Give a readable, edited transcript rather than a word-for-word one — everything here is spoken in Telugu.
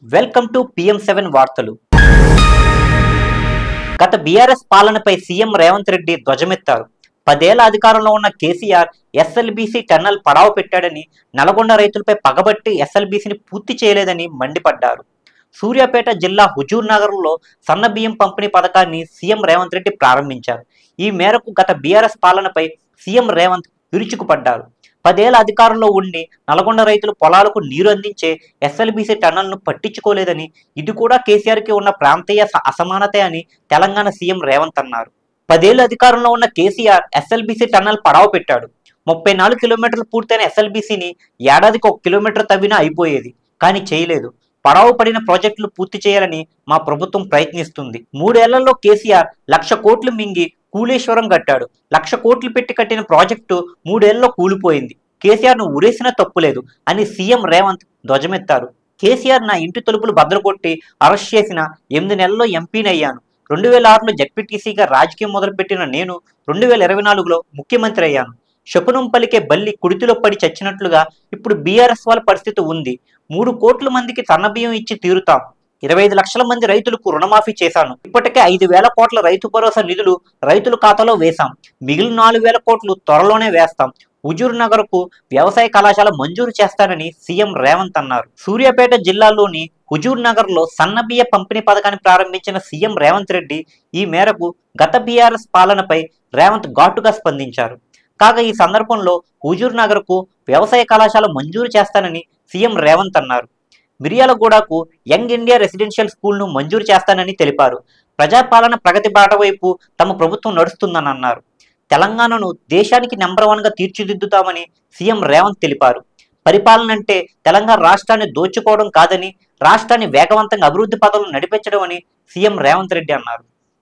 వెల్కమ్ టు PM7 వార్తలు. గత బీఆర్ఎస్ పాలనపై సీఎం రేవంత్ రెడ్డి ధ్వజమెత్తారు. 10 ఏళ్ల అధికారంలో ఉన్న కేసీఆర్ ఎస్ఎల్బీసీ టన్నల్ పడావు పెట్టాడని, నల్గొండ రైతులపై పగబట్టి ఎస్ఎల్బీసీని పూర్తి చేయలేదని మండిపడ్డారు. సూర్యాపేట జిల్లా హుజూర్ నగర్లో సన్న బియ్యం పంపిణీ పథకాన్ని సీఎం రేవంత్ రెడ్డి ప్రారంభించారు. ఈ మేరకు గత బీఆర్ఎస్ పాలనపై సీఎం రేవంత్ విరుచుకుపడ్డారు. 10 ఏళ్ల అధికారంలో ఉండి నల్గొండ రైతులు పొలాలకు నీరు అందించే ఎస్ఎల్బీసీ టన్నల్ను పట్టించుకోలేదని, ఇది కూడా కేసీఆర్కి ఉన్న ప్రాంతీయ అసమానతే అని తెలంగాణ సీఎం రేవంత్ అన్నారు. 10 ఏళ్ల అధికారంలో ఉన్న కేసీఆర్ ఎస్ఎల్బీసీ టన్నల్ పడావు పెట్టాడు. 34 కిలోమీటర్లు పూర్తయిన ఎస్ఎల్బీసీని ఏడాదికి 1 కిలోమీటర్ తవ్వినా అయిపోయేది, కానీ చేయలేదు. పడావు పడిన ప్రాజెక్టులు పూర్తి చేయాలని మా ప్రభుత్వం ప్రయత్నిస్తుంది. 3 ఏళ్లలో కేసీఆర్ 1,00,000 కోట్లు మింగి కూలేశ్వరం కట్టాడు. 1,00,000 కోట్లు పెట్టి కట్టిన ప్రాజెక్టు 3 ఏళ్లలో కూలిపోయింది. కేసీఆర్ను ఉరేసినా తప్పులేదు అని సీఎం రేవంత్ ధ్వజమెత్తారు. కేసీఆర్ నా ఇంటి తలుపులు బద్దలుకొట్టి అరెస్ట్ చేసిన 8 నెలల్లో ఎంపీని అయ్యాను. 2006లో జడ్పీటీసీగా రాజకీయం మొదలుపెట్టిన నేను 2024లో ముఖ్యమంత్రి అయ్యాను. శకునం పలికే బల్లి కుడితిలో పడి చచ్చినట్లుగా ఇప్పుడు బీఆర్ఎస్ వాళ్ళ పరిస్థితి ఉంది. 3 కోట్ల మందికి సన్నబియ్యం ఇచ్చి తీరుతాం. 25 లక్షల మంది రైతులకు రుణమాఫీ చేశాను. ఇప్పటికే 5,000 కోట్ల రైతు భరోసా నిధులు రైతుల ఖాతాలో వేశాం. మిగిలిన 4,000 కోట్లు త్వరలోనే వేస్తాం. హుజూర్ నగర్కు వ్యవసాయ కళాశాల మంజూరు చేస్తానని సీఎం రేవంత్ అన్నారు. సూర్యాపేట జిల్లాలోని హుజూర్ నగర్లో సన్నబియ్య పంపిణీ పథకాన్ని ప్రారంభించిన సీఎం రేవంత్ రెడ్డి ఈ మేరకు గత బీఆర్ఎస్ పాలనపై రేవంత్ ఘాటుగా స్పందించారు. కాగా ఈ సందర్భంలో హుజూర్ నగర్కు వ్యవసాయ కళాశాల మంజూరు చేస్తానని సీఎం రేవంత్ అన్నారు. మిర్యాలగూడకు యంగ్ ఇండియా రెసిడెన్షియల్ స్కూల్ను మంజూరు చేస్తానని తెలిపారు. ప్రజాపాలన ప్రగతి బాట వైపు తమ ప్రభుత్వం నడుస్తుందని అన్నారు. తెలంగాణను దేశానికి నెంబర్ 1గా తీర్చిదిద్దుతామని సీఎం రేవంత్ తెలిపారు. పరిపాలన అంటే తెలంగాణ రాష్ట్రాన్ని దోచుకోవడం కాదని, రాష్ట్రాన్ని వేగవంతంగా అభివృద్ధి పథంలో నడిపించడం అని సీఎం రేవంత్ రెడ్డి అన్నారు.